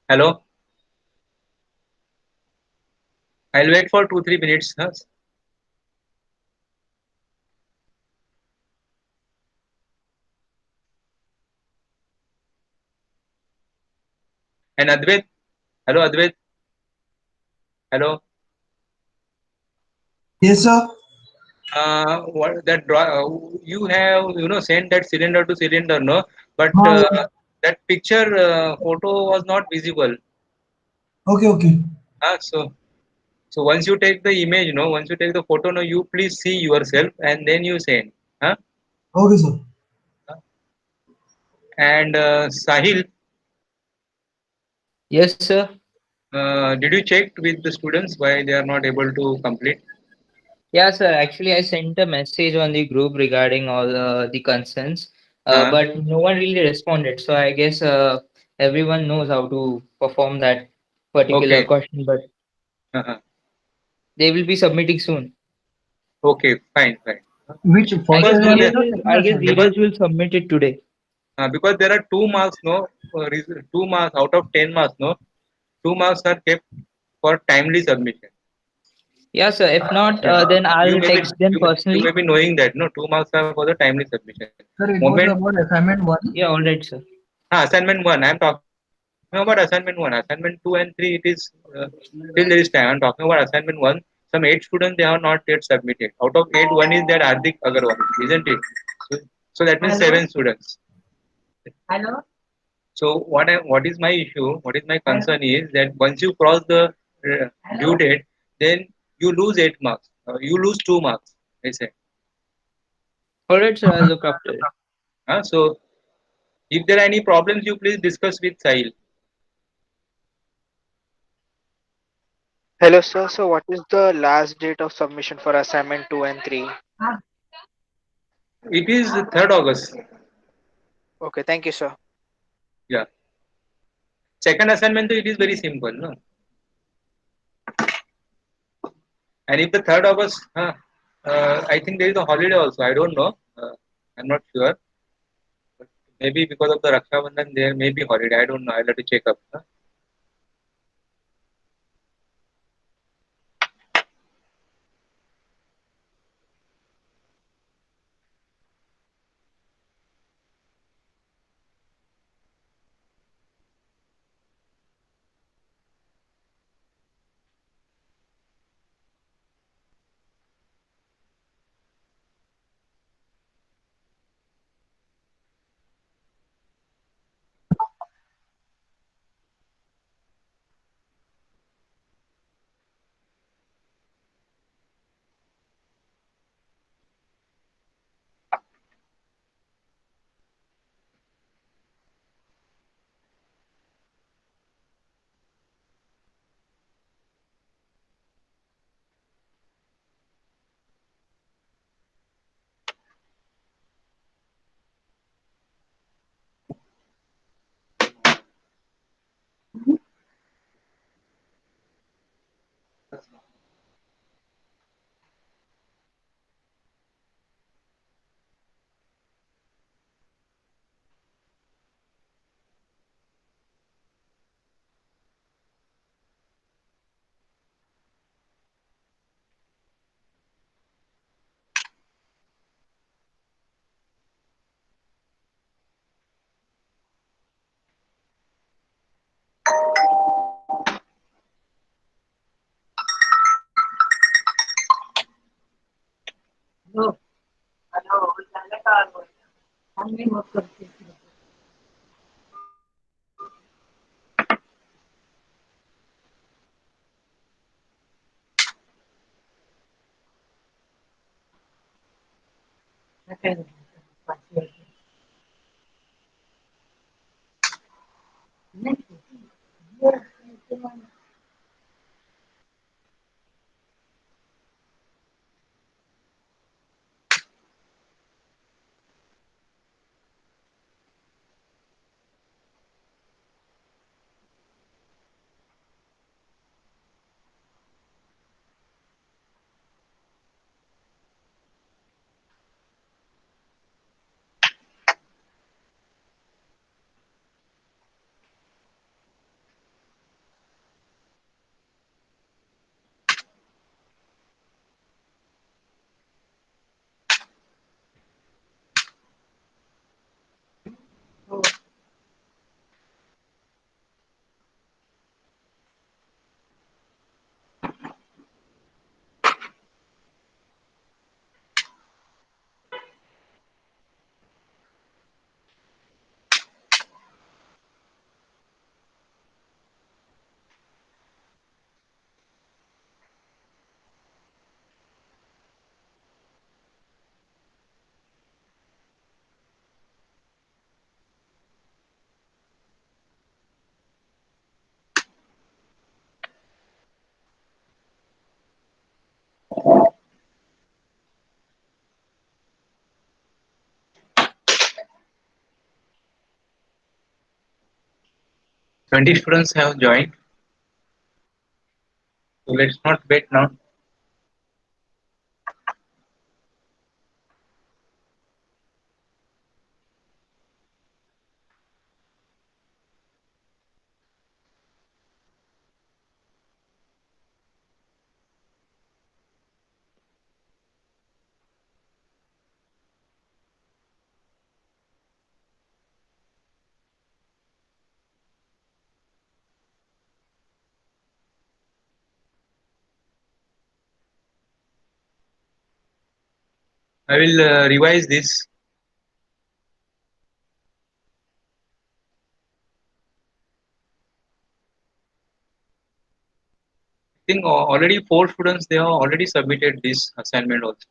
Hello, I'll wait for 2 3 minutes. Huh? And Advait, hello Advait, hello. Yes, sir. What that you have sent that cylinder to cylinder, no? But Yeah. that picture photo was not visible. Okay, okay. So once you take the image, once you take the photo, no, you please see yourself and then you send. Huh? Okay, sir. And Sahil, Yes, sir. did you check with the students why they are not able to complete? Yeah, sir. Actually, I sent a message on the group regarding all the concerns, Uh, but no one really responded. So I guess everyone knows how to perform that particular okay. question, but Uh-huh. they will be submitting soon. Okay, fine, fine. Which first Because no, assignment or second I guess because assignment? Dheeraj will submit it today. because there are 2 marks, no, 2 marks out of 10 marks, no, 2 marks are kept for timely submission. Yeah, sir. If not, Yeah, then you I'll may be text them you may personally. be knowing that no, 2 marks are for the timely submission. Sir, it was Moment, about assignment one. Yeah, all right, sir. assignment one. I'm talking about assignment one. Assignment two and three, it is still there is time. I'm talking about assignment one. Some 8 students they have not yet submitted. Out of 8, one is that Hardik Agarwal, isn't it? So, so that means 7 students. So what is my issue? What is my concern is that once you cross the due date, then you lose 8 marks. You lose 2 marks. I say. All right, sir. I'll look after it. So if there are any problems, you please discuss with Sahil. Hello, sir. So, what is the last date of submission for assignment 2 and 3? It is 3rd August. Okay, thank you, sir. Yeah. Second assignment, it is very simple, no. And if the 3rd August, I think there is a holiday also. I don't know. I'm not sure. But maybe because of the Raksha Bandhan, there may be holiday. I don't know. I'll have to check up. 20 students have joined. So let's not wait now. I will revise this. I think already four students they have already submitted this assignment also.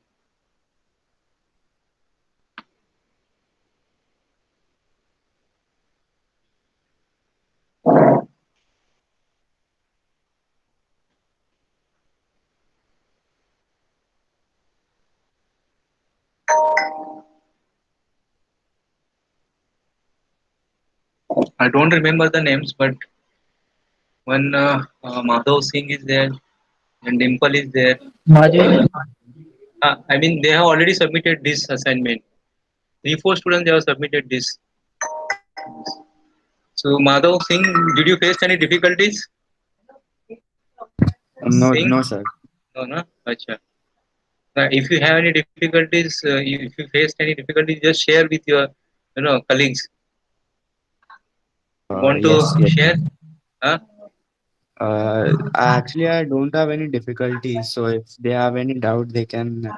I don't remember the names, but one Madhav Singh is there and Dimple is there. Madhuri, I mean, they have already submitted this assignment. Three, four students they have submitted this. So Madhav Singh, did you face any difficulties? No, Singh? no, sir. No, no. Acha. If you have any difficulties, if you faced any difficulties, just share with your, colleagues. You want to Yes, yes. share? Huh? Actually, I don't have any difficulties. So if they have any doubt, they can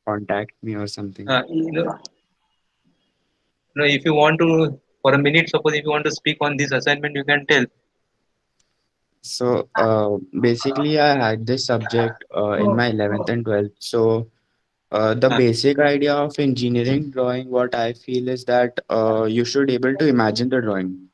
contact me or something. If you want to, for a minute, suppose if you want to speak on this assignment, you can tell. So basically, I had this subject in my 11th and 12th. So the Huh, basic idea of engineering drawing, what I feel is that you should able to imagine the drawing.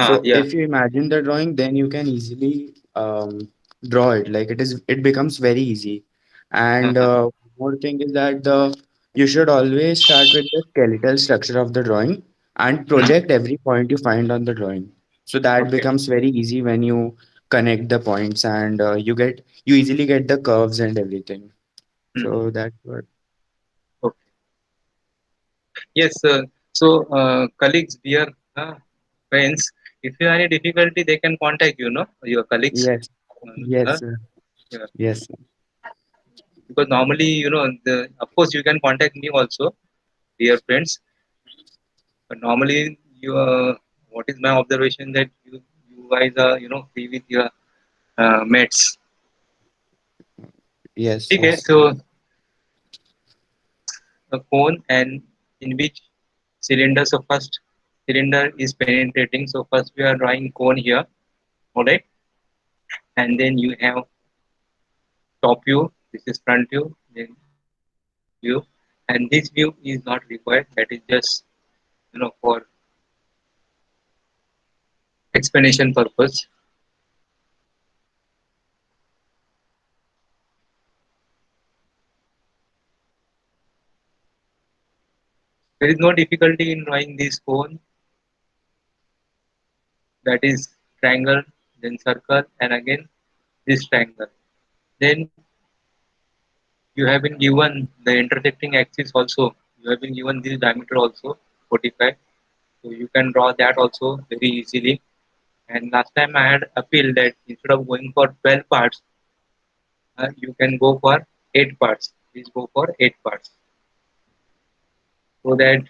So yeah. if you imagine the drawing, then you can easily draw it. Like it becomes very easy. And Uh-huh. more thing is that the you should always start with the skeletal structure of the drawing and Hmm. project every point you find on the drawing. So that Okay. becomes very easy when you connect the points and you easily get the curves and everything. Hmm. So that's what. Okay. Yes. So, colleagues, dear friends, if you have any difficulty, they can contact you, no, your colleagues. Yes, Uh, yes, sir. yeah. Yes, sir. Because normally, of course, you can contact me also, dear friends. But normally, what is my observation that you guys are, free with your mates. Yes, Okay, yes. so a cone and in which cylinder. So first cylinder is penetrating. So first we are drawing cone here, all right, and then you have top view. This is front view, then view, and this view is not required. That is just for explanation purpose. There is no difficulty in drawing this cone. That is triangle, then circle, and again this triangle. Then you have been given the intersecting axis also. You have been given this diameter also 45. So you can draw that also very easily. And last time I had appealed that instead of going for 12 parts, you can go for 8 parts. Please go for 8 parts so that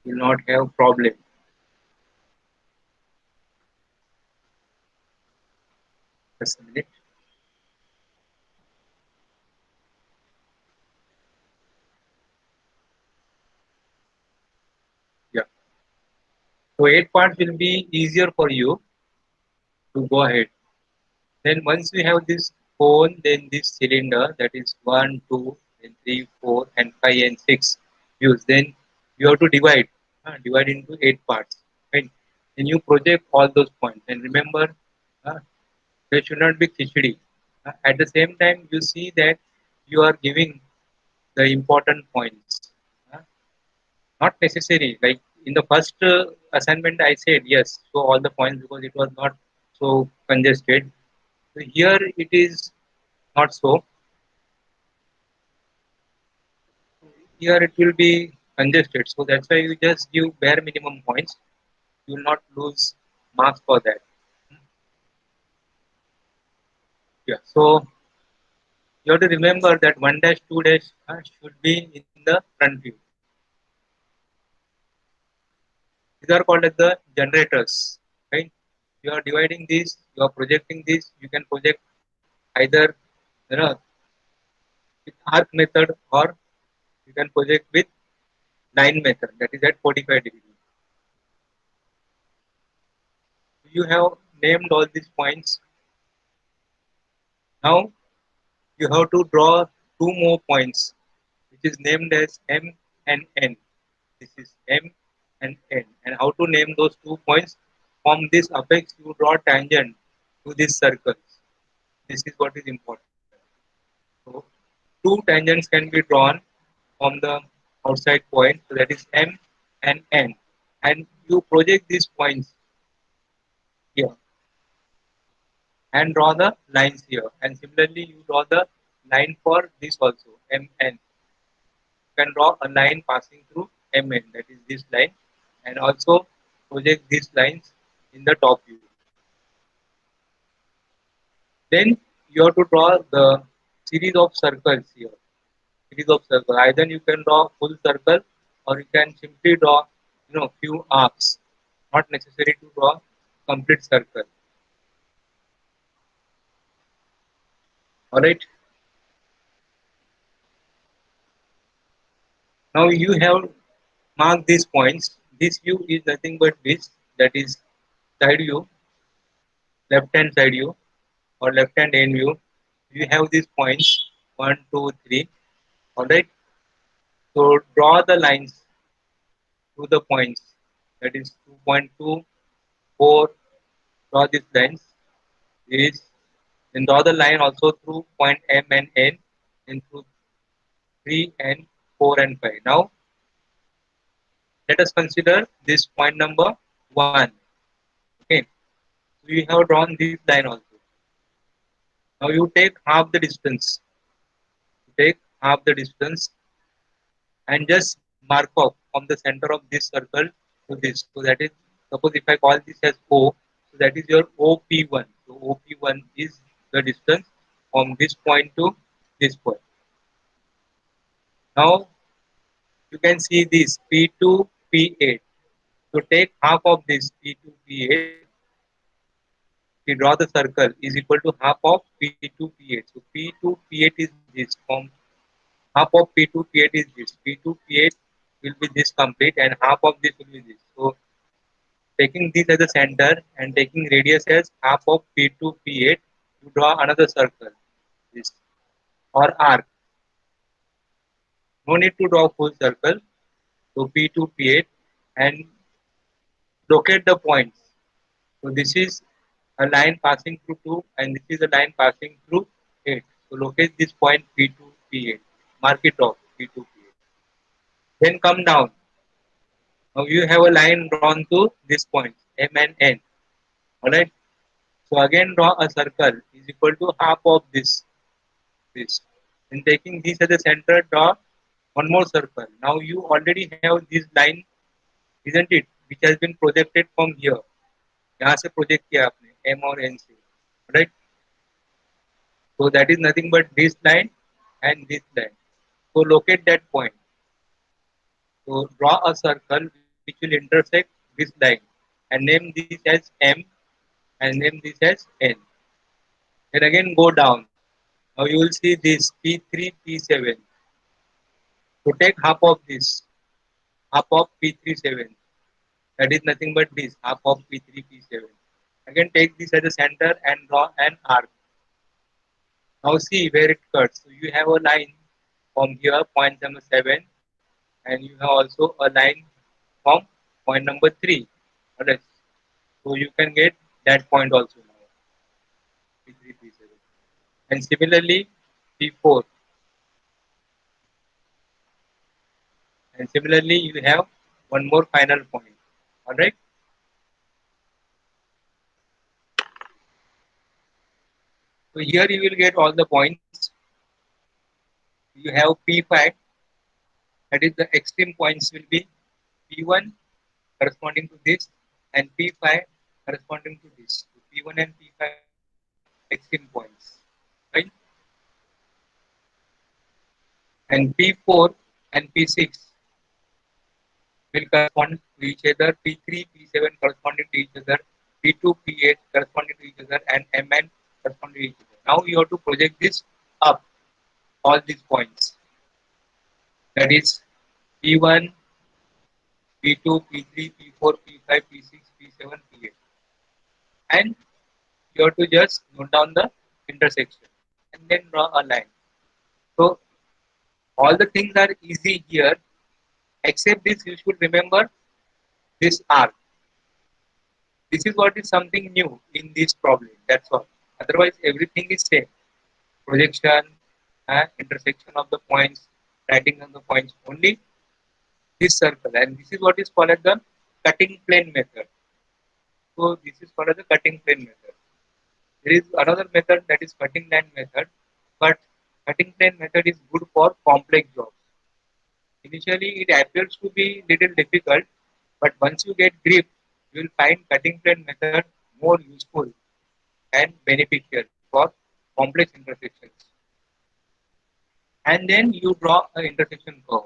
you will not have problem. Just a minute. Yeah. So 8 parts will be easier for you to go ahead. Then once we have this cone, then this cylinder that is 1, 2, then 3, 4, and 5 and 6 views. Then you have to divide into 8 parts. Right? Then you project all those points. And remember, uh, there should not be khichdi. At the same time, you see that you are giving the important points. Uh, Not necessary. Like in the first assignment I said yes, so all the points because it was not so congested. So here it is not so. Here it will be congested, so that's why you just give bare minimum points. You will not lose marks for that. Yeah, so you have to remember that 1 dash 2 dash should be in the front view. These are called as the generators, right? You are dividing this, you are projecting this. You can project either, you know, with arc method, or you can project with line method, that is at 45 degrees. You have named all these points. Now you have to draw two more points, which is named as M and N. This is M and N. And how to name those 2 points? From this apex, you draw tangent to this circle. This is what is important. So, two tangents can be drawn from the outside point. So that is M and N. And you project these points here and draw the lines here. And similarly, you draw the line for this also, MN. You can draw a line passing through MN, that is this line, and also project these lines in the top view. Then you have to draw the series of circles here. Series of circles. Either you can draw full circle, or you can simply draw, few arcs. Not necessary to draw complete circle. All right. Now you have marked these points. This view is nothing but this, that is side view, left hand side view, or left hand end view. You have these points 1, 2, 3. All right. So draw the lines to the points. That is 2.2, 4. Draw these lines. This. Then draw the line also through point M and N, and through 3 and 4 and 5. Now let us consider this point number 1. Okay. So you have drawn this line also. Now you take half the distance. Take half the distance and just mark off from the center of this circle to this. So that is, suppose if I call this as O, so that is your OP1. So OP1 is the distance from this point to this point. Now you can see this P2, P8. So take half of this P2, P8. We draw the circle is equal to half of P2, P8. So P2, P8 is this. From half of P2, P8 is this. P2, P8 will be this complete, and half of this will be this. So taking this as a center and taking radius as half of P2, P8, you draw another circle, this, or arc. No need to draw full circle. So P2, P8, and locate the points. So this is a line passing through 2, and this is a line passing through 8. So locate this point P2, P8. Mark it off P2, P8. Then come down. Now you have a line drawn to this point M and N. Alright. So again draw a circle is equal to half of this. And taking this as a center, draw one more circle. Now you already have this line, isn't it? Which has been projected from here. यहाँ से project किया आपने M और N से. Right? So that is nothing but this line and this line. So locate that point. So draw a circle which will intersect this line and name this as M and name this as N. Then again go down. Now you will see this P3, P7. So take half of this, half of P37. That is nothing but this, half of P3, P7. Again take this as a center and draw an arc. Now see where it cuts. So you have a line from here, point number 7, and you have also a line from point number 3. Alright. So you can get that point also now. P3, P7. And similarly, P4. And similarly, you have one more final point. All right. So here you will get all the points. You have P5, that is the extreme points will be P1 corresponding to this and P5 corresponding to this. So P1 and P5 are the extreme points, right? And P4 and P6 will correspond to each other, P3, P7 corresponding to each other, P2, P8 corresponding to each other, and Mn corresponding to each other. Now you have to project this up, all these points. That is P1, P2, P3, P4, P5, P6, P7, P8. And you have to just note down the intersection and then draw a line. So all the things are easy here, except this you should remember this arc. This is what is something new in this problem. That's all. Otherwise, everything is same. Projection, intersection of the points, writing on the points. Only this circle, and this is what is called as the cutting plane method. So this is called as the cutting plane method. There is another method that is cutting line method, but cutting plane method is good for complex jobs. Initially, it appears to be little difficult, but once you get grip, you will find cutting plane method more useful and beneficial for complex intersections. And then you draw an intersection curve.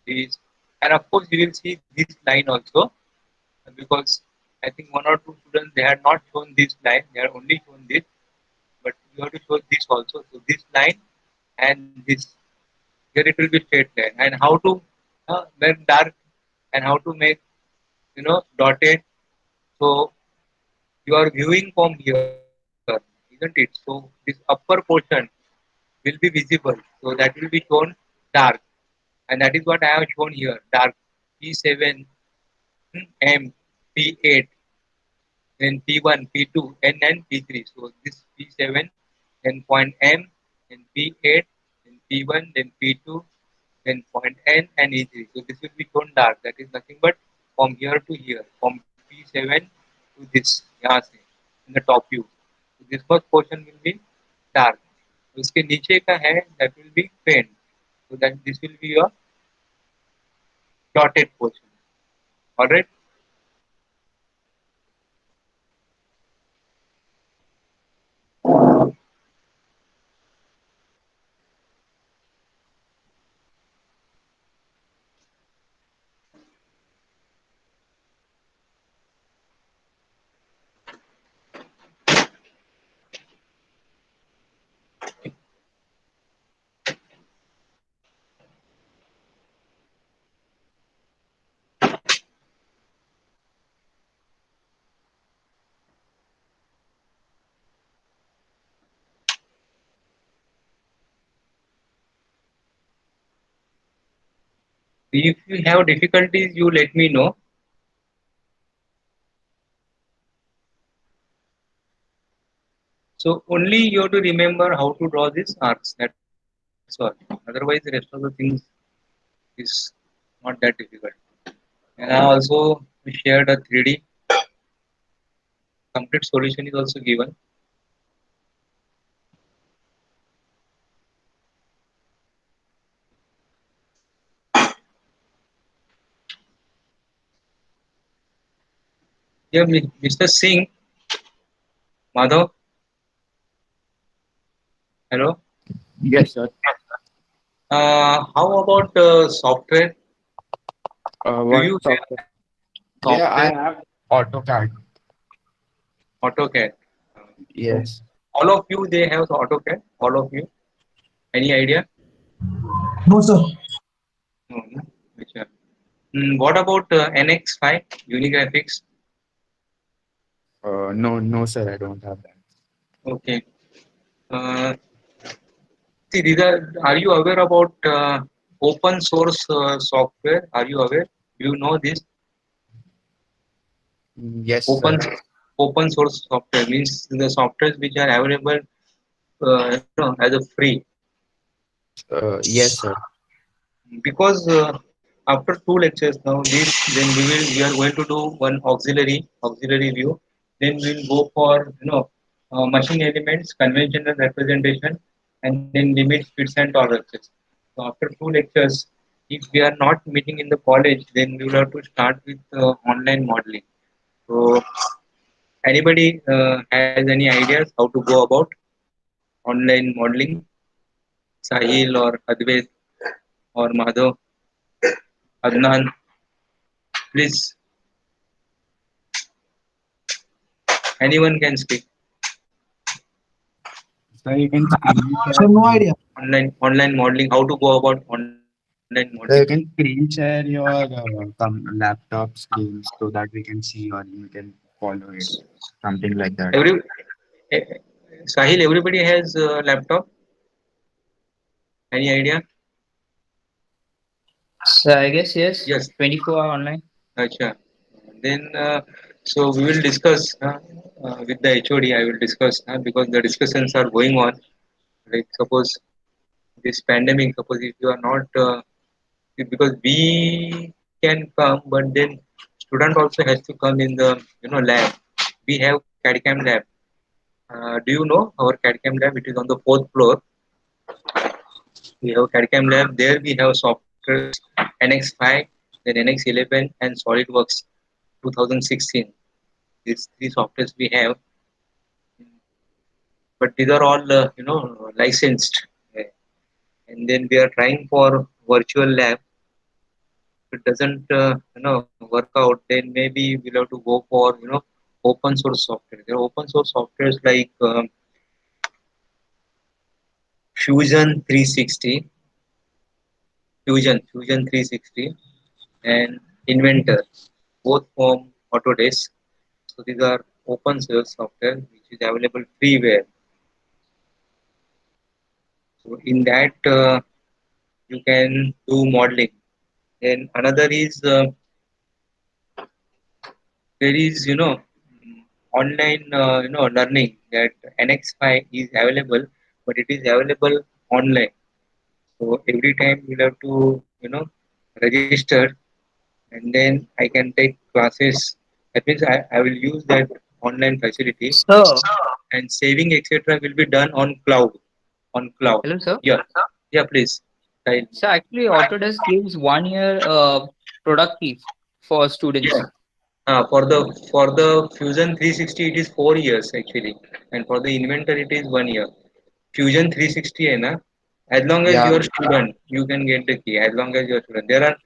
This, and of course, you will see this line also, because I think one or two students they had not shown this line; they are only shown this, but you have to show this also. So this line and this here it will be straight line, and how to make dark and how to make dotted. So you are viewing from here, isn't it? So this upper portion will be visible. So that will be shown dark, and that is what I have shown here, dark P7, M, P8, then P1, P2, N and P3. So this P7, then point M, then P8, then P1, then P2, then point N and E3. So this will be shown dark. That is nothing but from here to here, from P7 to this, यहाँ से, in the top view. So this first portion will be dark. उसके नीचे का है that will be faint. So that this will be your dotted portion. Alright. If you have difficulties, you let me know. So only you have to remember how to draw these arcs. That's all. Otherwise, the rest of the things is not that difficult. And I also shared a 3D. Complete solution is also given. Yeah, Mr. Singh, Madhav, hello. Yes, sir. How about software? Do What you have software? Yeah, I software have AutoCAD. AutoCAD? So Yes. all of you they have AutoCAD. All of you. Any idea? No, sir. No. No? Which one? What about NX5 Unigraphics? No, sir, I don't have that. Okay. Uh, See, these are you aware about open source software? Are you aware? Do you know this? Yes, Open sir. open source software means the softwares which are available as a free. Yes, sir. Because after two lectures now, this then we are going to do one auxiliary view. Then we'll go for machine elements, conventional representation, and then limits, fits, and tolerances. So after two lectures, if we are not meeting in the college, then we will have to start with online modeling. So anybody has any ideas how to go about online modeling? Sahil or Advait or Madhav, Adnan, please, anyone can speak. So you can screen So share. no idea. Online modeling, how to go about online modeling. So you can screen share your laptop screen so that we can see or you can follow it. Something like that. Every eh, Sahil, everybody has a laptop. Any idea? So I guess yes, Yes. 24-hour online. Acha. Then so we will discuss with the HOD. I will discuss because the discussions are going on. Like suppose this pandemic. Suppose if you are not because we can come, but then student also has to come in the lab. We have CAD/CAM lab. Do you know our CAD/CAM lab? It is on the fourth floor. We have CAD/CAM lab. There we have softwares NX5, then NX11, and SolidWorks 2016. These three softwares we have, but these are all licensed. And then we are trying for virtual lab. If it doesn't work out, then maybe we'll have to go for open source software. There are open source softwares like Fusion 360, Fusion 360, and Inventor, both from Autodesk. So these are open source software which is available freeware. So in that you can do modeling. Then another is there is online learning that NX5 is available, but it is available online. So every time you'll have to register, and then I can take classes. That means I will use that online facility, So and saving etc. will be done on cloud. On cloud. hello, sir. Yeah, yeah, please. Kyle. So actually, Autodesk gives 1 year productive for Yeah. students. For the Fusion 360 it is 4 years actually, and for the Inventor it is 1 year. Fusion 360 है ना? As long as you Yeah, are student, you can get the key. As long as you are student, there are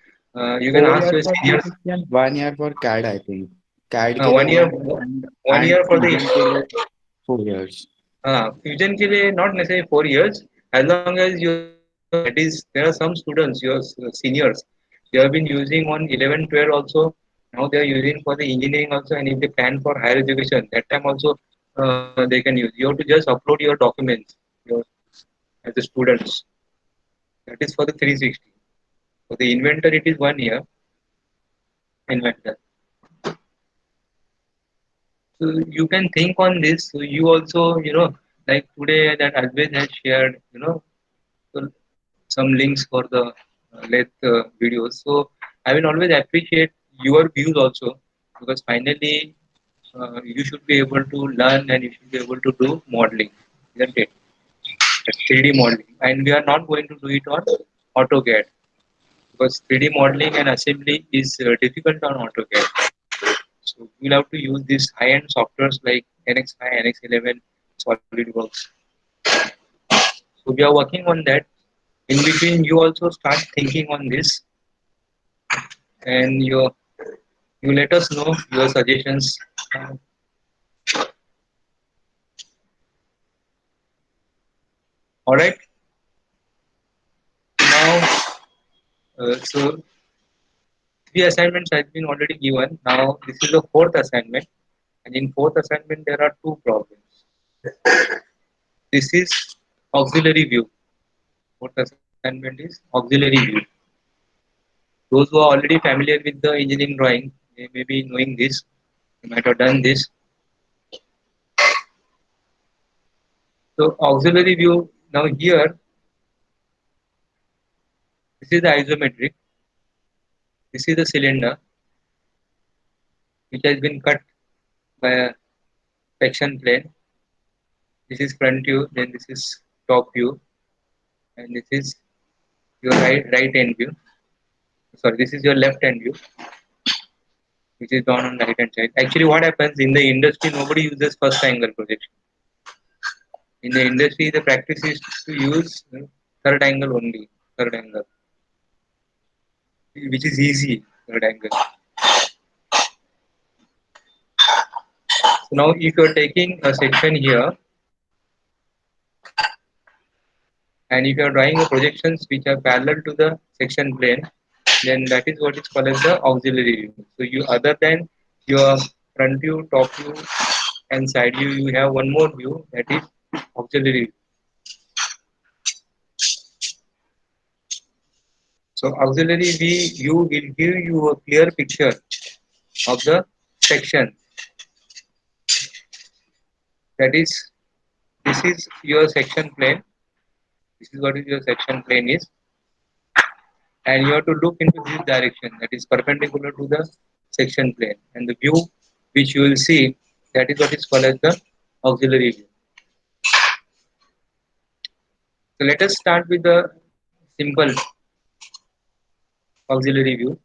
you can ask 4 years your for seniors. 360 and 1 year for CAD, I think. CAD के लिए One year, 1 year one and year for the Fusion के लिए 4 years. Fusion के लिए not necessarily 4 years. As long as you that is there are some students your seniors they have been using on 11 12 also. Now they are using for the engineering also, and if they plan for higher education that time also they can use. You have to just upload your documents your as the students. That is for the 360. For the Inventor it is 1 year. Inventor. So you can think on this. So you also like today that Advait has shared so some links for the length videos. So I will always appreciate your views also, because finally you should be able to learn and you should be able to do modeling, isn't it? That's 3D modeling, and we are not going to do it on AutoCAD because 3D modeling and assembly is difficult on AutoCAD. So we'll have to use these high-end softwares like NX5, NX11, SolidWorks. So we are working on that. In between, you also start thinking on this, and you let us know your suggestions. All right. Now, so three assignments has been already given. Now this is the fourth assignment, and in fourth assignment there are two problems. This is auxiliary view. Fourth assignment is auxiliary view. Those who are already familiar with the engineering drawing, they may be knowing this. You might have done this. So auxiliary view. Now here, this is the isometric. This is the cylinder which has been cut by a section plane. This is front view, then this is top view, and this is your right end view. Sorry, this is your left hand view, which is drawn on the right hand side. Actually, what happens in the industry, nobody uses first angle projection. In the industry, the practice is to use third angle only, third angle, which is easy, third angle. So now, if you are taking a section here, and if you are drawing the projections which are parallel to the section plane, then that is what is called as the auxiliary view. So you, other than your front view, top view, and side view, you have one more view, that is auxiliary view. So auxiliary view will give you a clear picture of the section. That is, this is your section plane. This is what is your section plane is, and you have to look into this direction, that is perpendicular to the section plane, and the view which you will see, that is what is called as the auxiliary view. So let us start with the simple auxiliary view.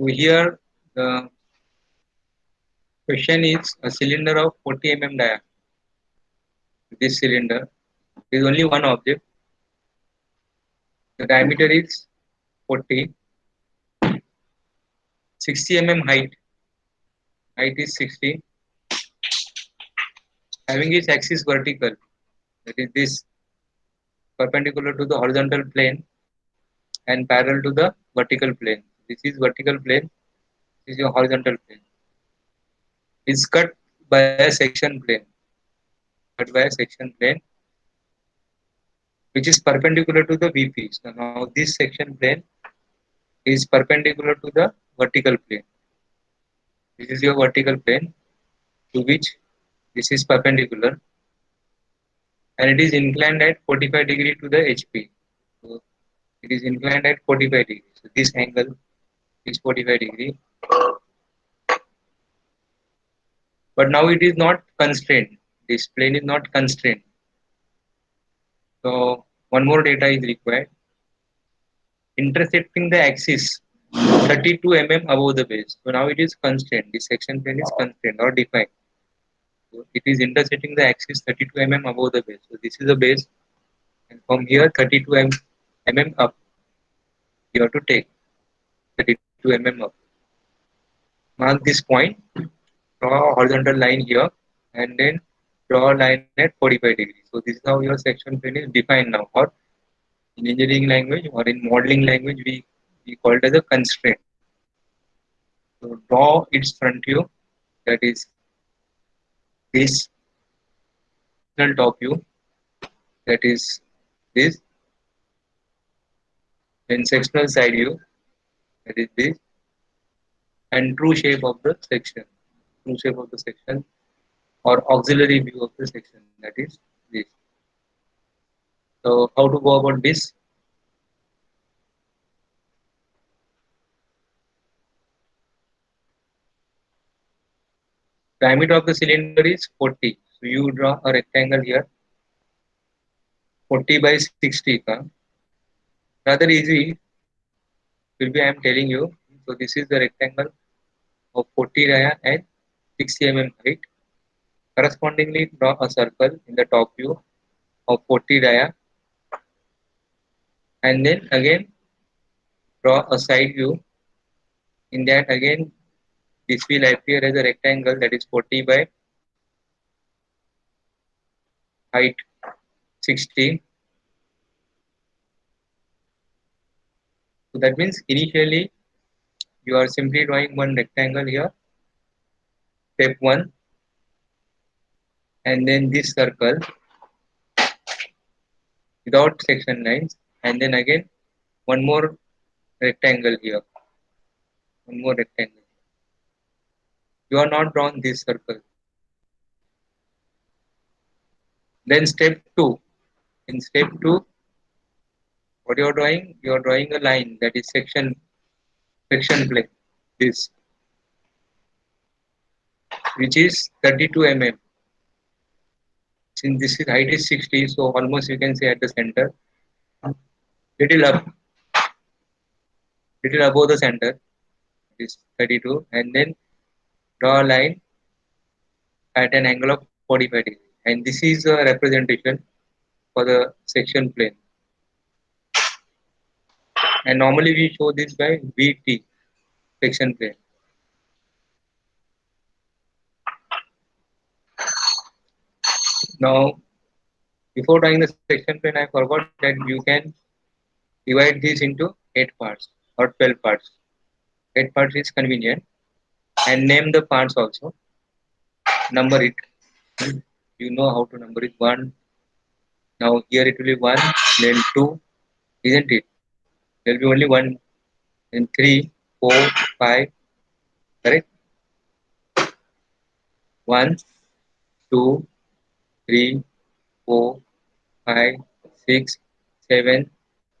So here the question is a cylinder of 40 mm diameter. This cylinder is only one object. The diameter is 40, 60 mm height. Height is 60. Having its axis vertical, that is this, perpendicular to the horizontal plane and parallel to the vertical plane. This is vertical plane. This is your horizontal plane. Is cut by a section plane. Cut by a section plane, which is perpendicular to the VP. So now this section plane is perpendicular to the vertical plane. This is your vertical plane to which this is perpendicular, and it is inclined at 45 degree to the HP. So it is inclined at 45 degree. So this angle is 45 degree. But now it is not constrained. This plane is not constrained. So one more data is required. Intersecting the axis 32 mm above the base. So now it is constrained. This section plane is constrained or defined. So it is intersecting the axis 32 mm above the base. So this is the base, and from here 32 mm up, you have to take 32 mm up. Mark this point, draw a horizontal line here, and then draw a line at 45 degrees. So this is how your section plane is defined now. Or in engineering language or in modeling language, we call it as a constraint. So draw its front view, that is this, top view, that is this, then sectional side view, that is this, and true shape of the section. True shape of the section or auxiliary view of the section, that is this. So how to go about this? Diameter of the cylinder is 40. So you draw a rectangle here, 40 by 60. Rather easy, will be I am telling you. So this is the rectangle of 40 dia and 60 mm height. Correspondingly, draw a circle in the top view of 40 dia, and then again draw a side view. In that again, this will appear as a rectangle, that is 40 by height 60. So that means initially you are simply drawing one rectangle here, step 1, and then this circle without section lines, and then again one more rectangle here, one more rectangle. You are not drawn this circle. Then step 2. In step 2, what you are drawing? You are drawing a line that is section plane. This, which is 32 mm. Since this is height is 60, so almost you can say at the center, little up, little above the center, is 32, and then draw a line at an angle of 45 degrees. And this is a representation for the section plane. And normally we show this by VT, section plane. Now, before drawing the section plane, I forgot that you can divide this into 8 parts or 12 parts. 8 parts is convenient, and name the parts also. Number it. You know how to number it. 1. Now here it will be 1, then 2, isn't it? There will be only 1, then 3, 4, 5. Correct? 1, 2, 3, 4, 5, 6, 7,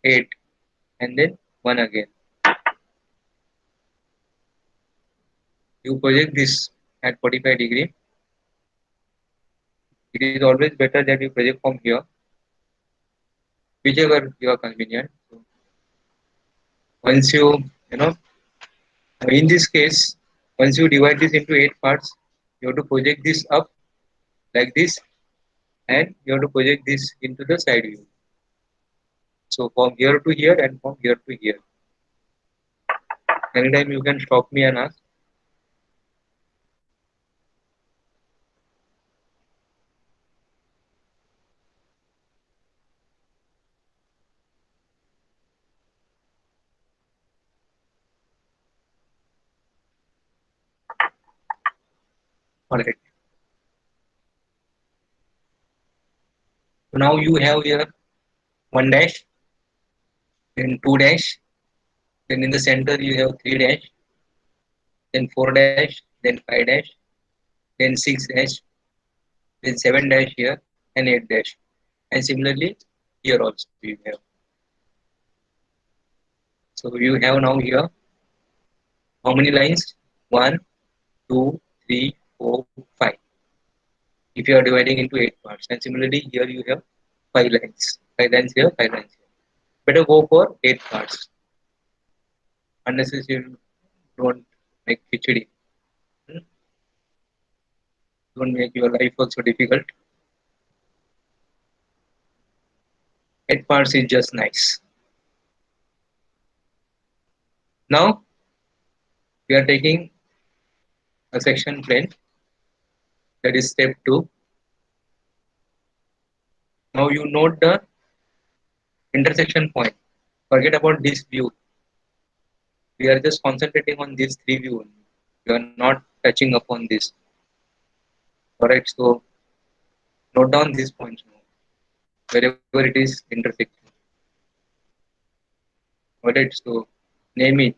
8, and then 1 again. You project this at 45 degree. It is always better that you project from here, whichever you are convenient. So once you know, in this case, once you divide this into 8 parts, you have to project this up like this, and you have to project this into the side view. So from here to here and from here to here. Anytime you can stop me and ask. Alright. So now you have here 1 dash, then 2 dash, then in the center you have 3 dash, then 4 dash, then 5 dash, then 6 dash, then 7 dash here, and 8 dash. And similarly, here also you have. So you have now here how many lines? 1, 2, 3, 4, 5. If you are dividing into 8 parts. And similarly, here you have 5 lines. 5 lines here, 5 lines here. Better go for 8 parts. Unnecessary, don't make khichdi. Hmm? Don't make your life also difficult. 8 parts is just nice. Now, we are taking a section plane. That is step 2. Now you note the intersection point. Forget about this view. We are just concentrating on these 3 views. We are not touching upon this. Alright, so note down these points now, wherever it is intersecting. Alright, so name it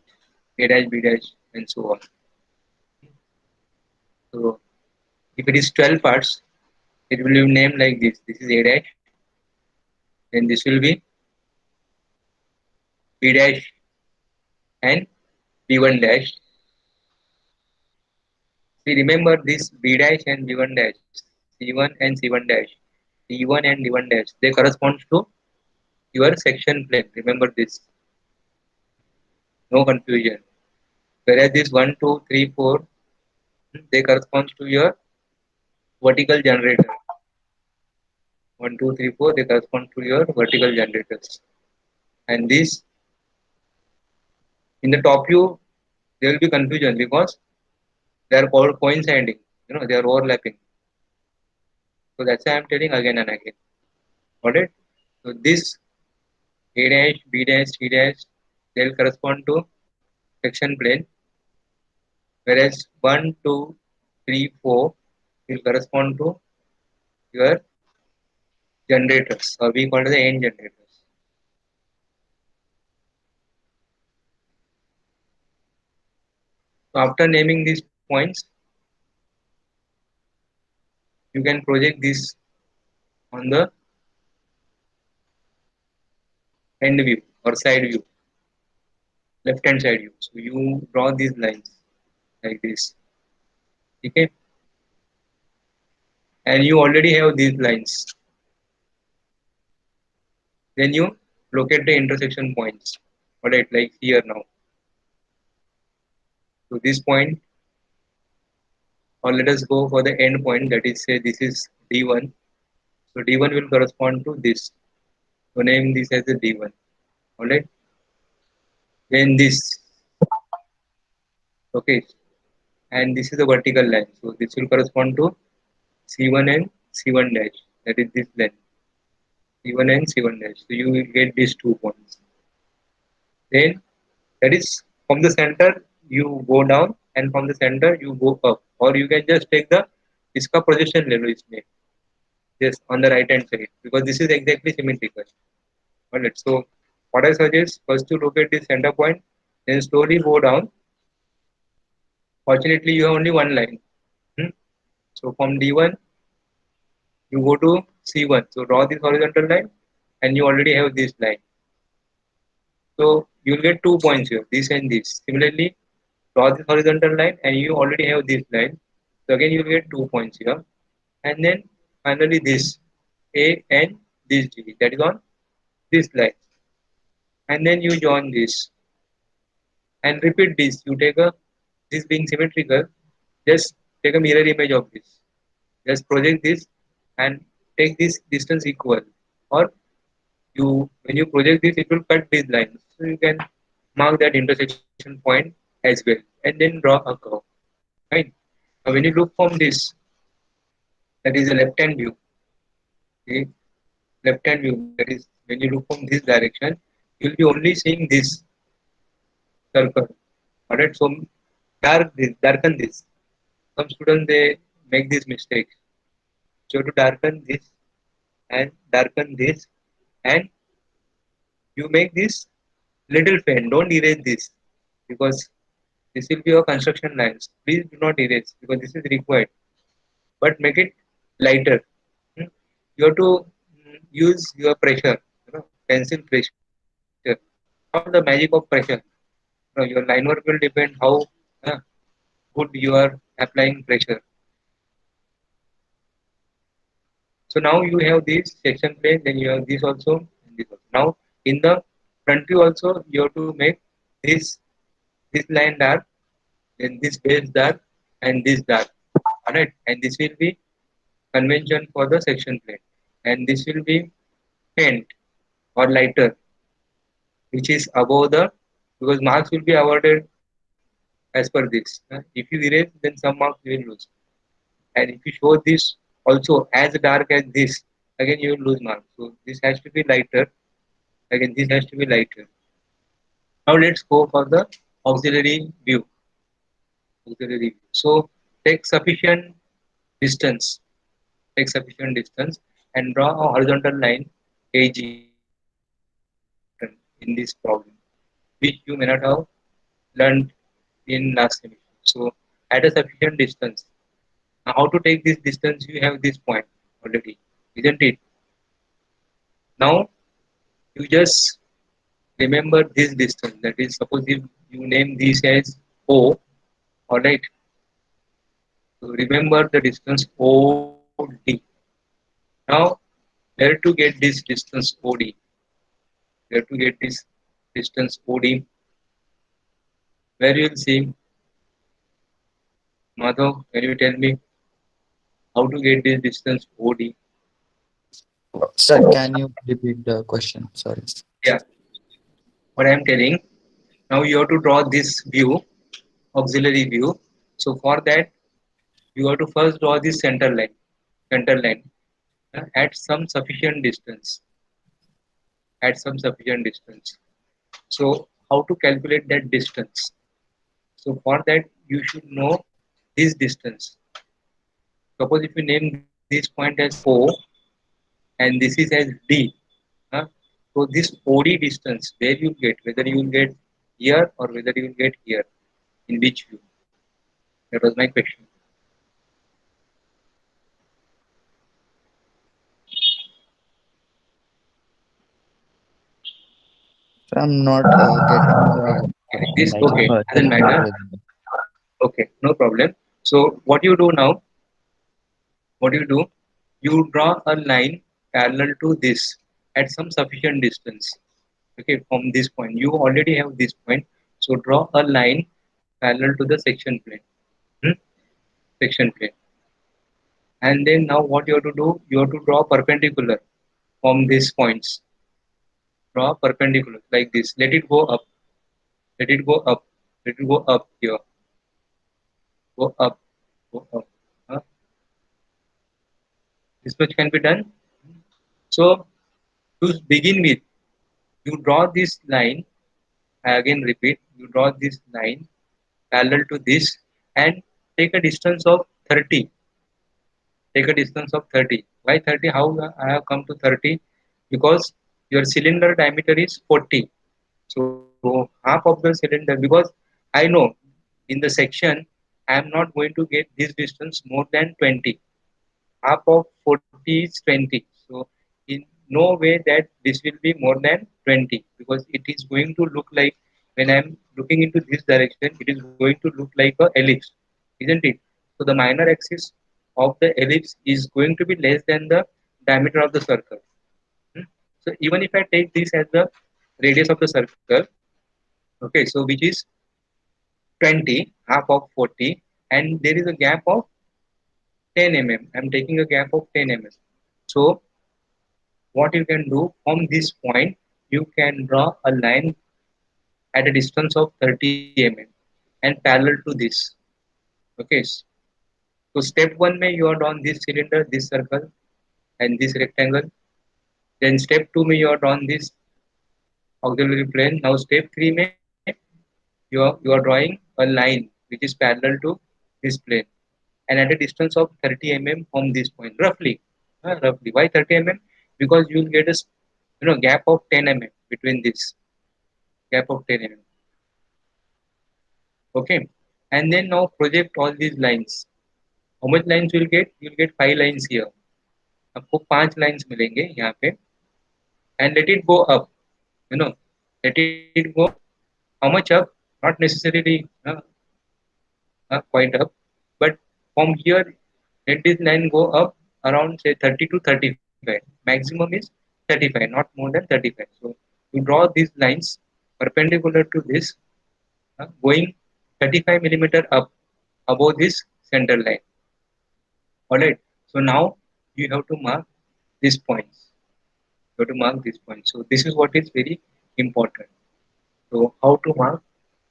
A dash, B dash, and so on. So if it is 12 parts, it will be named like this. This is A dash, then this will be B dash and B1 dash. See, remember this B dash and B1 dash, C1 and C1 dash, D1 and D1 dash. They correspond to your section plane. Remember this. No confusion. Whereas this 1, 2, 3, 4, they correspond to your vertical generator. 1, 2, 3, 4, they correspond to your vertical generators. And this, in the top view, there will be confusion because they are all coinciding. They are overlapping. So that's why I'm telling again and again. Got it? So this A dash, B dash, C dash, they'll correspond to section plane. Whereas 1, 2, 3, 4 will correspond to your generators, or we call it the end generators. So after naming these points, you can project this on the end view or side view, left hand side view. So you draw these lines like this, okay, and you already have these lines. Then you locate the intersection points. Alright, like here now. So this point, or let us go for the end point, that is say this is D1. So D1 will correspond to this. So name this as a D1. Alright. Then this. Okay. And this is a vertical line. So this will correspond to C1 and C1 dash. That is this length. C1 and C1 dash. So you will get these 2 points. Then that is from the center you go down, and from the center you go up, or you can just take the iska projection level is made just on the right hand side, because this is exactly symmetrical. Alright, so what I suggest, first to locate the center point, then slowly go down. Fortunately you have only one line. So from D1 you go to C1, so draw this horizontal line, and you already have this line. So you will get 2 points here, this and this. Similarly, draw this horizontal line, and you already have this line. So again you will get 2 points here. And then finally this A and this G, that is on this line. And then you join this and repeat this. You take a, this being symmetrical, just take a mirror image of this. Just project this and take this distance equal. Or you, when you project this, it will cut these lines. So you can mark that intersection point as well, and then draw a curve. Right? Now when you look from this, that is a left hand view. Okay? Left hand view, that is when you look from this direction, you will be only seeing this circle. Alright, so darken this. Some students they make this mistake. So you have to darken this and darken this, and you make this little faint. Don't erase this, because this will be your construction lines. Please do not erase, because this is required. But make it lighter. Hmm. You have to use your pressure, pencil pressure. Not the magic of pressure. Your line work will depend how uh, good you are applying pressure. So now you have this section plane, then you have this also, and this also. Now in the front view also you have to make this line dark, then this base dark, and this dark. Alright, and this will be convention for the section plane, and this will be faint or lighter, which is above the, because marks will be awarded as per this. If you erase, then some marks you will lose. And if you show this also as dark as this, again you will lose marks. So this has to be lighter. Again, this has to be lighter. Now let's go for the auxiliary view. Auxiliary view. So take sufficient distance. Take sufficient distance and draw a horizontal line AG in this problem, which you may not have learned in last semester. So at a sufficient distance. Now how to take this distance? You have this point already, isn't it? Now you just remember this distance. That is, suppose if you name this as O, alright. So remember the distance OD. Now where to get this distance OD? Where to get this distance OD? Where you will see, Madhav, can you tell me how to get this distance OD? Sir, can you repeat the question? Sorry. Yeah, what I am telling. Now you have to draw this view, auxiliary view. So for that, you have to first draw this center line at some sufficient distance. At some sufficient distance. So how to calculate that distance? So for that, you should know this distance. Suppose if you name this point as O and this is as D, huh? So this OD distance, where you get, whether you will get here or whether you will get here, in which view? That was my question. I'm not getting the Like this, like okay, further doesn't matter. details. Okay, no problem. So what you do now, what you do, you draw a line parallel to this at some sufficient distance. Okay, from this point, you already have this point. So draw a line parallel to the section plane. Hmm? Section plane. And then now what you have to do, you have to draw perpendicular from these points. Draw perpendicular like this. Let it go up. Let it go up. Let it go up here. Go up. Go up. Huh? This much can be done. So to begin with, you draw this line. I again repeat, you draw this line parallel to this and take a distance of 30. Take a distance of 30. Why 30? How I have come to 30? Because your cylinder diameter is 40. So half of the cylinder, because I know in the section I am not going to get this distance more than 20. Half of 40 is 20. So in no way that this will be more than 20, because it is going to look like, when I am looking into this direction, it is going to look like a ellipse, isn't it? So the minor axis of the ellipse is going to be less than the diameter of the circle. Hmm? So even if I take this as the radius of the circle, okay, so which is 20, half of 40, and there is a gap of 10 mm. I'm taking a gap of 10 mm. So what you can do, from this point, you can draw a line at a distance of 30 mm and parallel to this. Okay. So step one may you are drawn this cylinder, this circle, and this rectangle. Then step two may you are drawn this auxiliary plane. Now step three may you are drawing a line which is parallel to this plane, and at a distance of 30 mm from this point, roughly. Roughly. Why 30 mm? Because you will get a gap of 10 mm between this, gap of 10 mm. Okay, and then now project all these lines. How much lines you will get? You will get 5 lines here. आपको 5 lines मिलेंगे यहाँ पे, and let it go up. Let it go. How much up? Not necessarily quite up, but from here, let this line go up around say 30 to 35. Maximum is 35, not more than 35. So you draw these lines perpendicular to this, going 35 millimeter up above this center line. Alright. So now you have to mark these points. You have to mark these points. So this is what is very important. So how to mark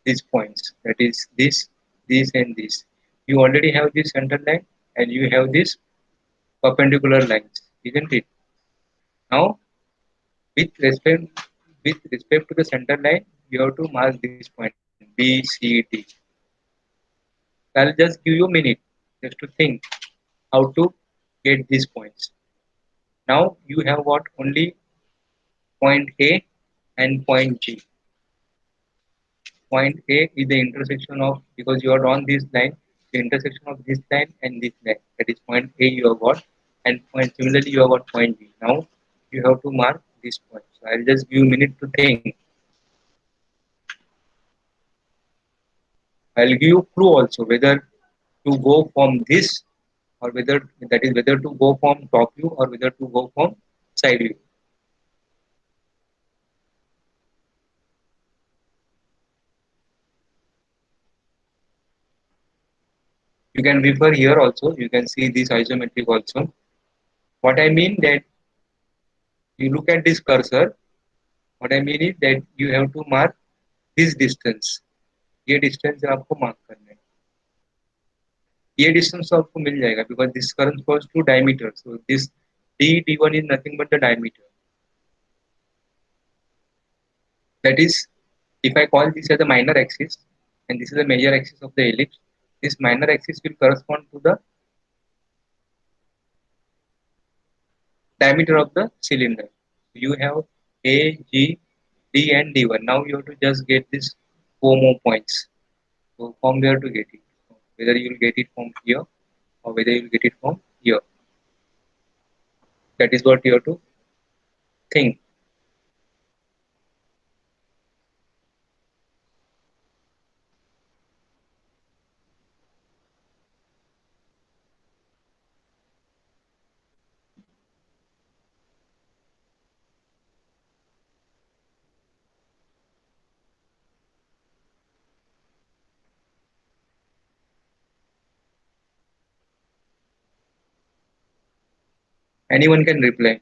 these points? That is this, and this. You already have this center line and you have this perpendicular lines, isn't it? Now with respect to the center line, you have to mark this point B, C, D. I'll just give you a minute just to think how to get these points. Now you have got only point A and point G. Point A is the intersection of, because you are on this line, the intersection of this line and this line. That is point A you have got, and point similarly you have got point B. Now you have to mark this point. So I'll just give you a minute to think. I'll give you clue also whether to go from this, or whether to go from top view or whether to go from side view. You can refer here also. You can see this isometric also. What I mean that you look at this cursor. What I mean is that you have to mark this distance. ये distance आपको mark करना है. ये distance तो आपको मिल जाएगा because this corresponds to diameter. So this D1 is nothing but the diameter. That is, if I call this as a minor axis and this is the major axis of the ellipse, this minor axis will correspond to the diameter of the cylinder. You have A, G, D and D1. Now you have to just get this 4 more points. So from where to get it? Whether you will get it from here or whether you will get it from here. That is what you have to think. Anyone can reply.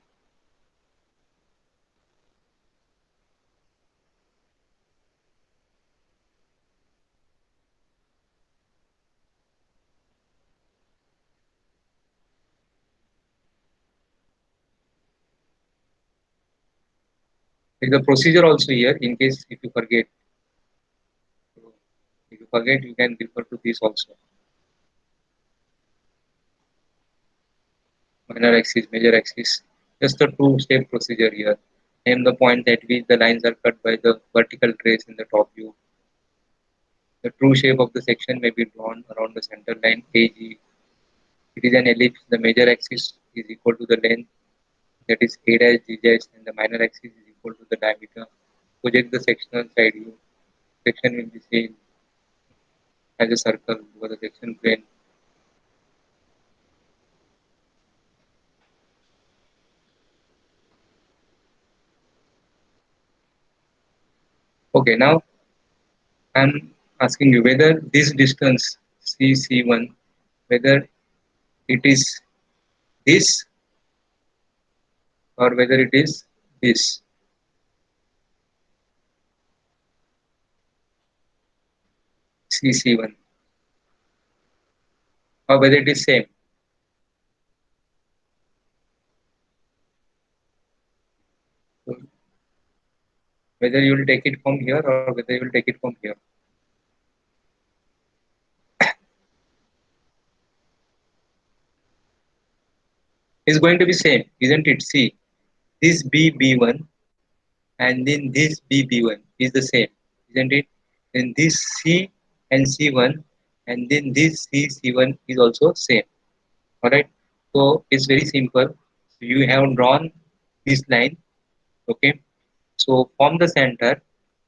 There is a procedure also here in case if you forget. So if you forget, you can refer to this also. Minor axis, major axis. Just a two-step procedure here. Name the point at which the lines are cut by the vertical trace in the top view. The true shape of the section may be drawn around the center line AG. It is an ellipse. The major axis is equal to the length, that is A dash G dash, and the minor axis is equal to the diameter. Project the sectional side view. Section will be seen as a circle over the section plane. Okay, now I'm asking you whether this distance CC1, whether it is this or whether it is this CC1, or whether it is same. So whether you will take it from here or whether you will take it from here. Is going to be same, isn't it? See, this B1 and then this B1 is the same, isn't it? Then this C and C1 and then this C1 is also same. Alright. So it's very simple. So you have drawn this line. Okay. So from the center,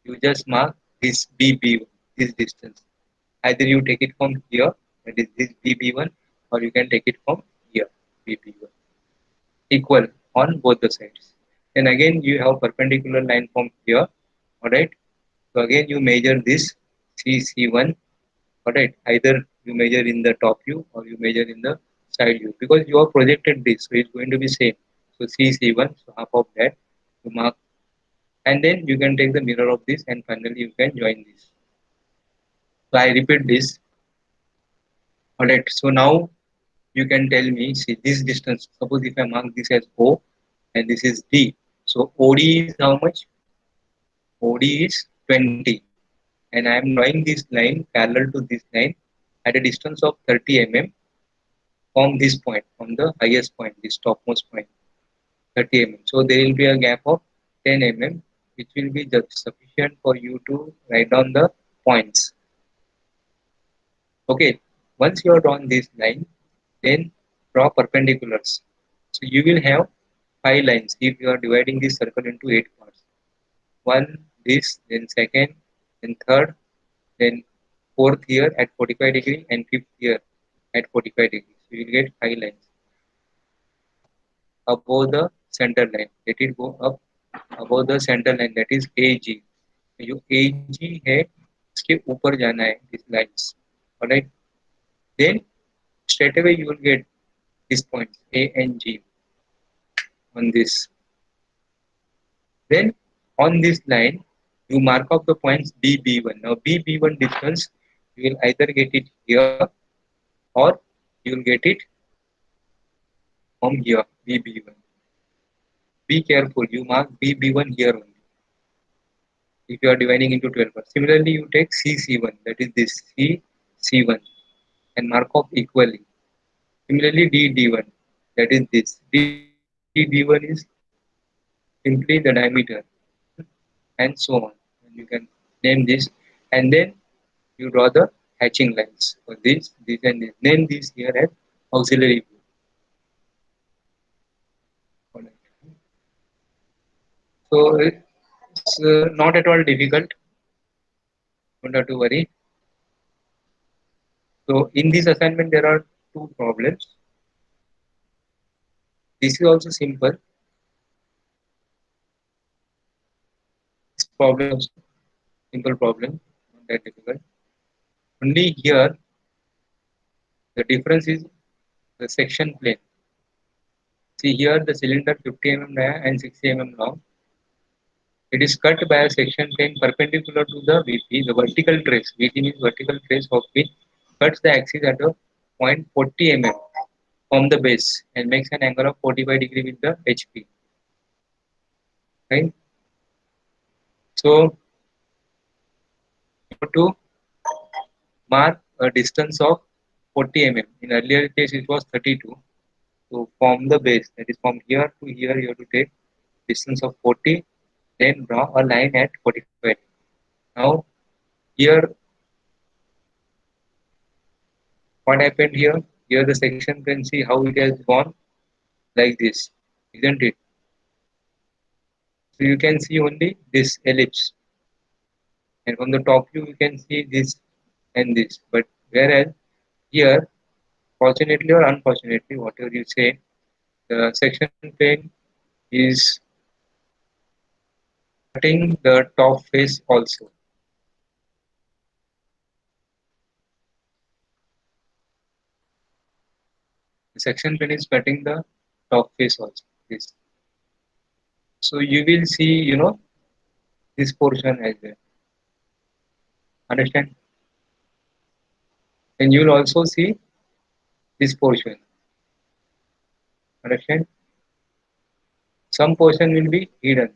you just mark this BB1, this distance. Either you take it from here, that is this BB1, or you can take it from here, BB1. Equal on both the sides. Then again you have perpendicular line from here. Alright. So again you measure this CC1. Alright. Either you measure in the top view or you measure in the side view because you have projected this, so it's going to be same. So CC1, so half of that you mark, and then you can take the mirror of this and finally you can join this. So I repeat this. Alright. So now you can tell me, see this distance. Suppose if I mark this as O and this is D. So OD is how much? OD is 20. And I am drawing this line parallel to this line at a distance of 30 mm from this point, from the highest point, this topmost point, 30 mm. So there will be a gap of 10 mm, which will be just sufficient for you to write down the points. Okay, once you have drawn this line, then draw perpendiculars. So you will have 5 lines if you are dividing this circle into 8 parts. One, this, then second, then third, then fourth here at 45 degree and fifth here at 45 degree. So you will get 5 lines above the center line. Let it go up above the center line, that is AG. जो AG है उसके ऊपर जाना है these lines. Alright. Then straight away you will get these points A and G on this. Then on this line you mark off the points BB1. Now BB1 distance you will either get it here or you will get it from here BB1. Be careful, you mark BB1 here only if you are dividing into 12 parts. Similarly, you take CC1, that is this CC1, and mark off equally. Similarly, DD1, that is this. DD1 is simply the diameter, and so on. And you can name this, and then you draw the hatching lines for this, and this. Name this here as auxiliary view. Alright. So it's not at all difficult. Don't have to worry. So in this assignment, there are two problems. This is also simple. This problem is simple problem, not that difficult. Only here the difference is the section plane. See here the cylinder 50 mm dia and 60 mm long. It is cut by a section plane perpendicular to the VP. The vertical trace, VP means vertical trace of which cuts the axis at a point 40 mm from the base and makes an angle of 45 degree with the HP. Right? So you have to mark a distance of 40 mm. In earlier case it was 32. So from the base, that is from here to here, you have to take distance of 40, then draw a line at 45. Now here, what happened here? Here the section can see how it has gone like this, isn't it? So you can see only this ellipse, and from the top view you can see this and this. But whereas here, fortunately or unfortunately, whatever you say, the section plane is cutting the top face also. The section plane is cutting the top face also. This. So you will see, this portion as well. Understand? And you will also see this portion. Understand? Some portion will be hidden.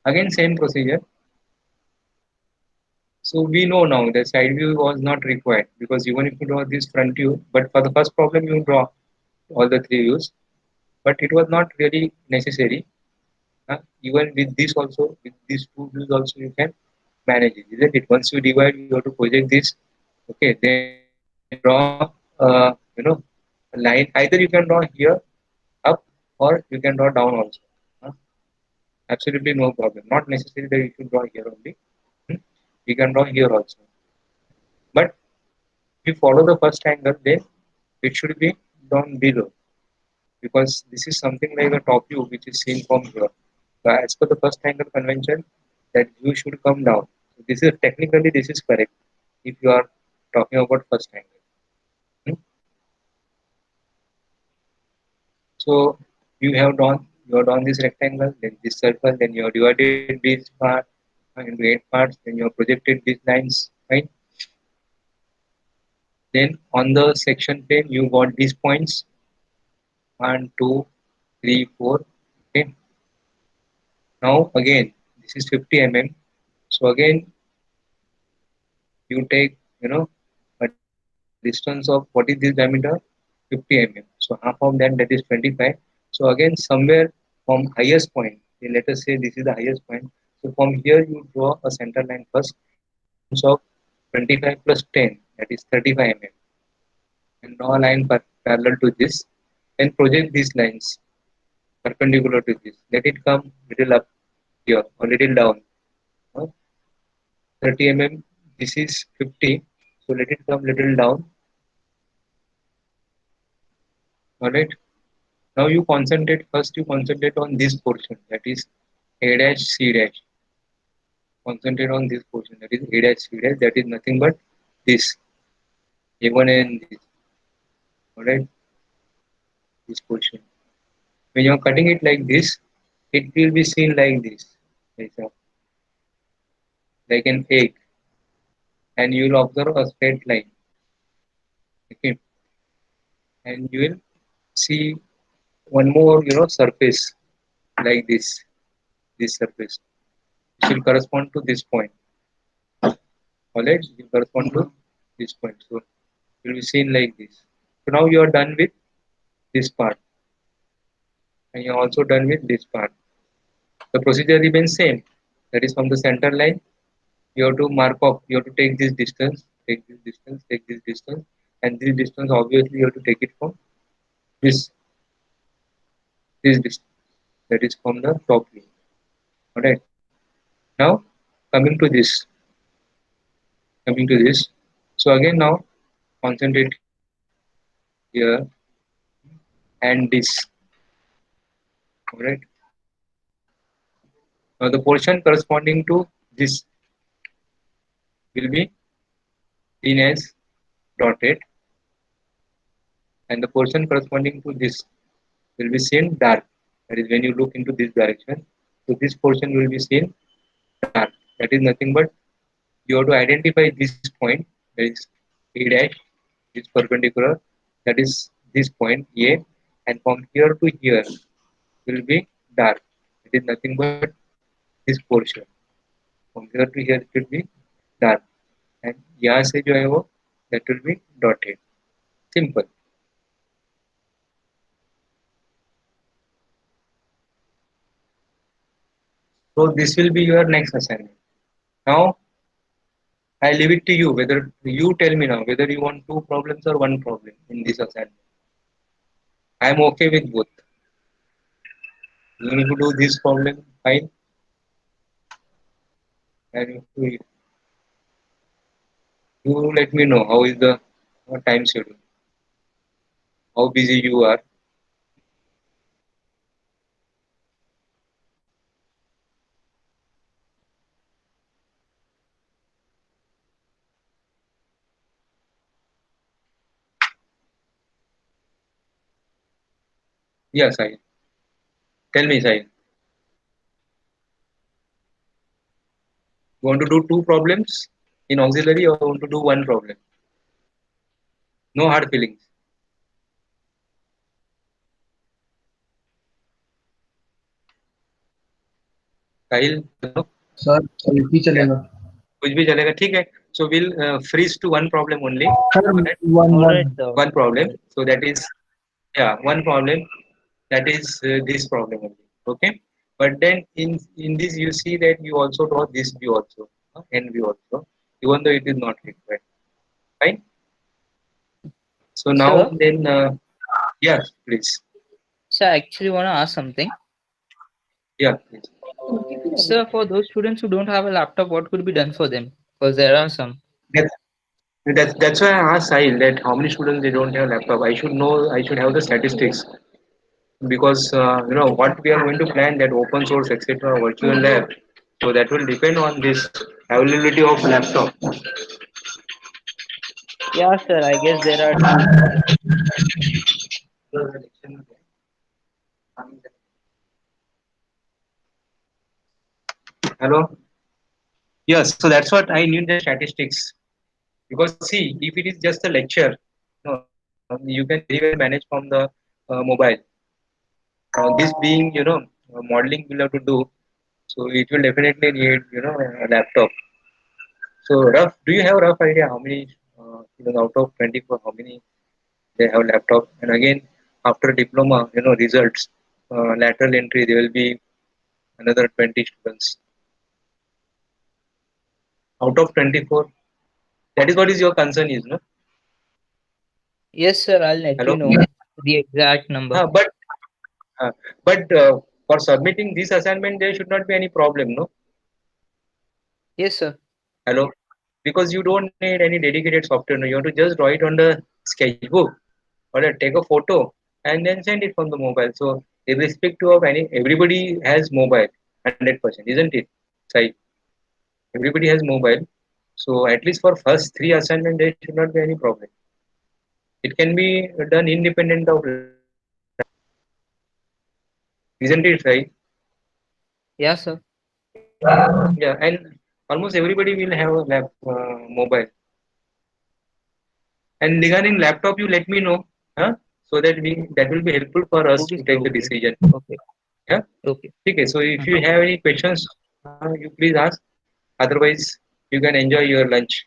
Again, same procedure. So we know now that side view was not required because even if you draw this front view, but for the first problem you draw all the three views, but it was not really necessary. Even with this also, with these two views also you can manage it, isn't it? Once you divide, you have to project this. Okay, then draw, a line. Either you can draw here up or you can draw down also. Huh? Absolutely no problem. Not necessary that you should draw here only. Hmm? You can draw here also. But if you follow the first angle, then it should be drawn below because this is something like a top view which is seen from here. So as per the first angle convention, that view should come down. So this is technically this is correct if you are talking about first angle. Hmm? So you have drawn this rectangle, then this circle, then you have divided this part into 8 parts, then you have projected these lines, right? Then on the section plane, you got these points 1, 2, 3, 4. Okay. Now again, this is 50 mm. So again, you take a distance of what is this diameter? 50 mm. So half of that is 25. So again, somewhere from highest point, let us say this is the highest point. So from here you draw a center line first, distance of 25 plus 10, that is 35 mm, and draw a line parallel to this. Then project these lines perpendicular to this. Let it come little up here or little down. uh, 30 mm. This is 50. So let it come little down. Alright. Now you concentrate first. You concentrate on this portion, that is A dash C dash. Concentrate on this portion, that is A dash C dash. That is nothing but this A1 and this. Alright, this portion. When you are cutting it like this, it will be seen like this, like an egg, and you will observe a straight line. Okay, and you will see one more, surface like this. This surface which will correspond to this point. Alright, it will correspond to this point. So it will be seen like this. So now you are done with this part, and you are also done with this part. The procedure remains same. That is from the center line, you have to mark off. You have to take this distance, take this distance, take this distance, and this distance obviously you have to take it from this distance. That is from the top view. Alright. Now coming to this, coming to this. So again now concentrate here and this. Alright. Now the portion corresponding to this will be seen as dotted, and the portion corresponding to this will be seen dark. That is when you look into this direction. So this portion will be seen dark. That is nothing but you have to identify this point. That is A dash is perpendicular. That is this point A, and from here to here will be dark. It is nothing but this portion. From here to here it will be dark, and यहाँ से जो है वो that will be dotted. Simple. So this will be your next assignment. Now I leave it to you whether you tell me now whether you want two problems or one problem in this assignment. I am okay with both. You need to do this problem, fine, and you let me know how is the time schedule, how busy you are. Yes, I tell me, Sai. You want to do two problems in auxiliary or want to do one problem? No hard feelings. Sahil hello? Sir एक ही चलेगा कुछ भी चलेगा ठीक है. So we'll freeze to one problem only. Sir Alright? One All one right, sir. One problem. So that is one problem. That is this problem only. Okay. But then in this you see that you also draw this view also, and view also, even though it is not required. Fine. So now Sir, then, yes, please. sir, I actually want to ask something. Yeah, please. Sir, for those students who don't have a laptop, what could be done for them? Because there are some. That's, that's why I asked Sahil that how many students they don't have laptop. I should know. I should have the statistics because what we are going to plan that open source etc. virtual lab. So that will depend on this availability of laptop. Yeah, sir, I guess there are two. Hello. Yes. So that's what I need the statistics because see if it is just a lecture, you can very well manage from the mobile. This being modeling will have to do, so it will definitely need a laptop. So rough, do you have a rough idea how many out of 24 how many they have laptop? And again, after diploma results, lateral entry there will be another 20 students out of 24. That is what is your concern is, no? Yes, sir, I'll let Hello. you know the exact number. Uh, but for submitting this assignment there should not be any problem, no? Yes, sir. Hello. Because you don't need any dedicated software, no? You have to just draw it on the sketchbook or take a photo and then send it from the mobile. So irrespective of everybody has mobile 100%, isn't it? Sai? Everybody has mobile. So at least for first three assignment there should not be any problem. It can be done independent of, isn't it, right? Yeah, sir. Yeah, and almost everybody will have a mobile. And regarding laptop, you let me know, huh? So that will be helpful for us Okay, to sir. take the Okay. decision. Okay. Yeah. Okay. Okay. So if you have any questions, you please ask. Otherwise, you can enjoy your lunch.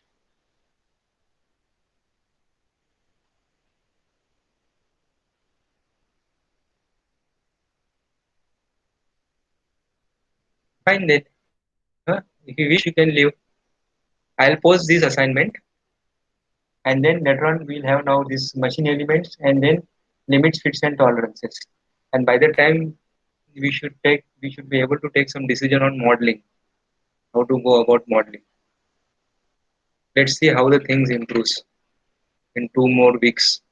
Fine then. Huh? If you wish, you can leave. I'll post this assignment, and then later on we'll have now these machine elements, and then limits, fits, and tolerances. And by the time we should be able to take some decision on modeling, how to go about modeling. Let's see how the things improves in 2 more weeks.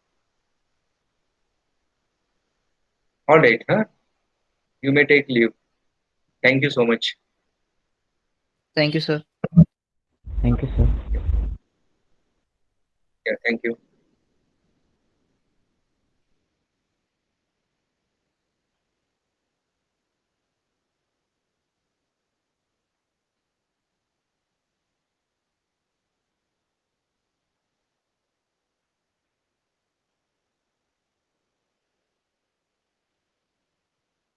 All right, huh? You may take leave. Thank you so much. Thank you, sir. Thank you, sir. Yeah, thank you.